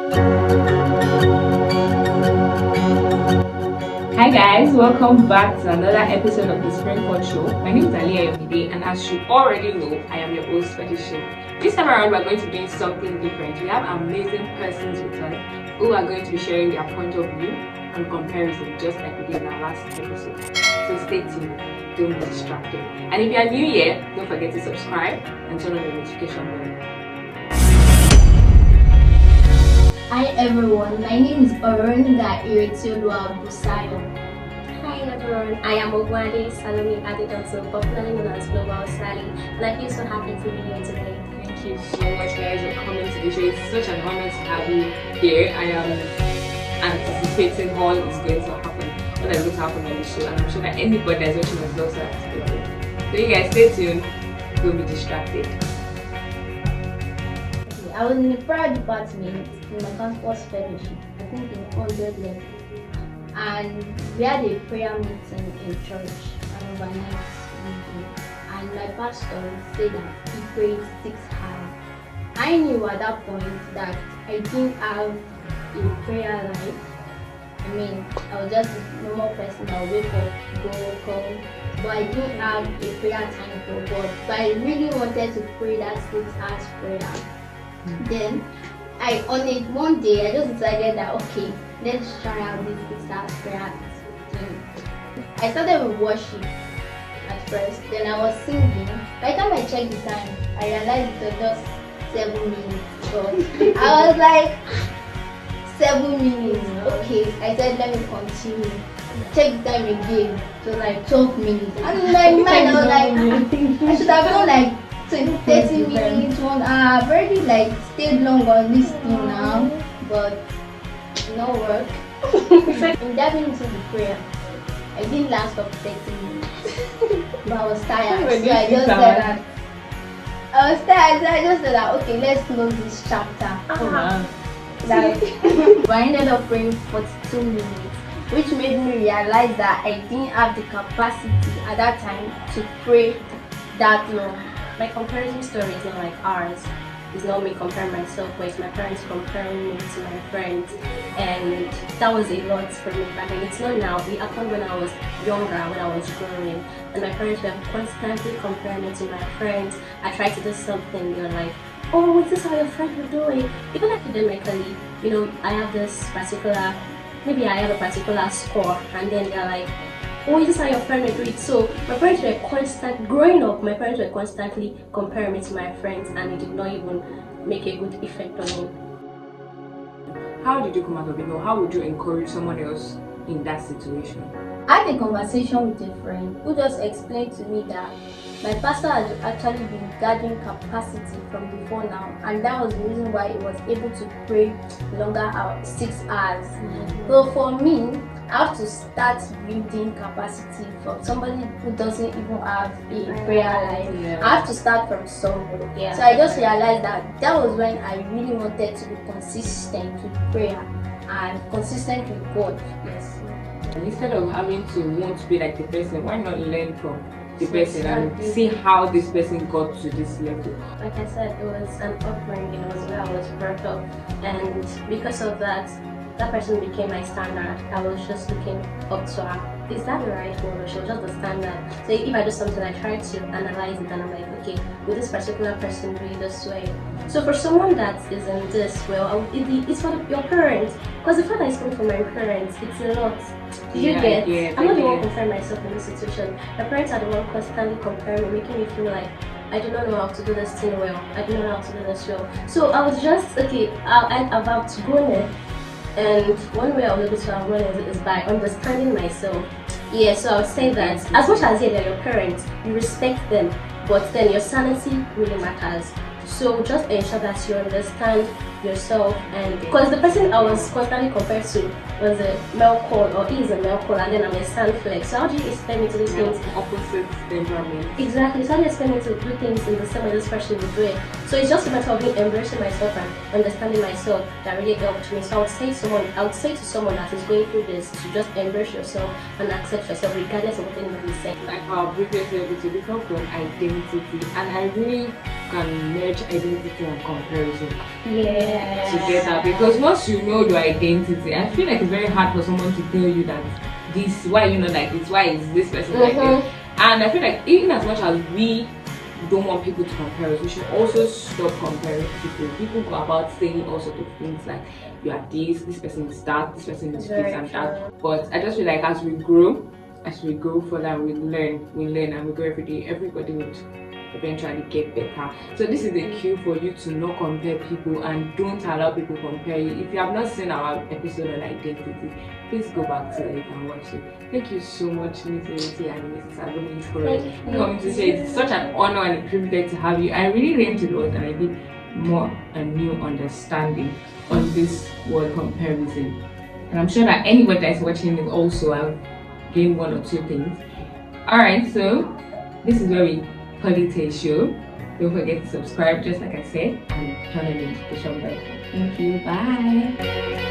Hi guys, welcome back to another episode of the Spring Fun Show. My name is Aliyah Yomide, and as you already know, I am your host for this show. This time around, we're going to be doing something different. We have amazing persons with us who are going to be sharing their point of view on comparison, just like we did in our last episode. So stay tuned, don't be distracted. And if you are new here, don't forget to subscribe and turn on the notification bell. Hi everyone, my name is Oronga Iretiolua Busayo. Hi everyone, I am Ogwade Salome Adedosu, popularly known as Global Sally, and I feel so happy to be here today. Thank you so much guys for coming to the show. It's such an honor to have you here. I am anticipating all is going to happen, what is going to happen on the show, and I'm sure that anybody that's watching is also anticipating. So you guys stay tuned, don't be distracted. I was in the prayer department in my campus fellowship, I think in 100 level. And we had a prayer meeting in church, an overnight meeting. And my pastor said that he prayed 6 hours. I knew at that point that I didn't have a prayer life. I mean, I was just a normal person that would wake up, go, come. But I didn't have a prayer time for God. But I really wanted to pray that 6 hours prayer. Then one day I just decided that okay, let's try out this 6 hours prayer thing. I started with worship at first, then I was singing. By the time I checked the time, I realized it was just 7 minutes. So I was like 7 minutes. Okay, I said let me continue. Check the time again. It was like 12 minutes. And in my mind I was like I should have done like 30 minutes, 1 hour. I've already like stayed long on this thing now, but no work. In diving into the prayer, I didn't last up 30 minutes, but I was tired. So I just said that. I was tired, so I just said that okay, let's close this chapter. But I ended up praying 42 minutes, which made me realize that I didn't have the capacity at that time to pray that long. My comparison story is not like ours. It's not me comparing myself, but it's my parents comparing me to my friends. And that was a lot for me back then. It's not now. It happened when I was younger, when I was growing. And my parents were constantly comparing me to my friends. I tried to do something, they're like, oh, is this how your friends were doing? Even academically, I have this particular, maybe I have a particular score, and then they're like, oh, is this how your friend will do it? So my parents were growing up, my parents were constantly comparing me to my friends, and it did not even make a good effect on me. How did you come out of it? How would you encourage someone else in that situation? I had a conversation with a friend who just explained to me that my pastor had actually been gathering capacity from before now, and that was the reason why he was able to pray longer hours, 6 hours. So for me, I have to start building capacity from somebody who doesn't even have a prayer life. I have to start from somewhere. So I just realized that was when I really wanted to be consistent with prayer and consistent with God. Yes. And instead of having to want to be like the person, why not learn from the person and see how this person got to this level? Like I said, it was an upbringing, it was where I was brought up, and because of that person became my standard. I was just looking up to her. Is that the right word? She was just the standard. So if I do something, I try to analyze it and I'm like, okay, will this particular person do it this way? So for someone that is in this, it's for your parents. Because the fact that it's coming from my parents, it's a lot. I'm not the one comparing myself in this situation. My parents are the one constantly comparing me, making me feel like I do not know how to do this thing well. I do not know how to do this well. So I was just, I'm about to go there. And one way I was able to have learned is by understanding myself. Yeah, so I would say that as much as they're your parents, you respect them, but then your sanity really matters. So just ensure that you understand yourself, and because the person I was constantly compared to was a male call, or is a male call, and then I'm a sandflex. So how do you expect me to do things opposite temperament? Exactly. So how do you expect me to do things in the same way this person would do it? So it's just a matter of me embracing myself and understanding myself that really helped me. So I would say to someone that is going through this to just embrace yourself and accept yourself regardless of what anybody says. Like our previous episode, we talked on identity, and I really can merge identity and comparison. Yeah. together, because once you know your identity, I feel like it's very hard for someone to tell you that this, why you know like this, why is this person like this. And I feel like even as much as we don't want people to compare us, we should also stop comparing people. People go about saying all sorts of things like you are this person is that, this person is this and that. But I just feel like as we go further, we learn and we go every day, everybody would eventually get better. So this is a cue for you to not compare people and don't allow people compare you. If you have not seen our episode on identity, please go back to it and watch it. Thank you so much, Miss Verity and Mrs. Agumi, for coming to say it's such an honor and a privilege to have you. I really learned a lot and I did more and new understanding on this word comparison. And I'm sure that anybody that's watching it also have gained one or two things. Alright, so this is where we call it a show. Don't forget to subscribe, just like I said, and turn on the notification bell. Thank you. Bye.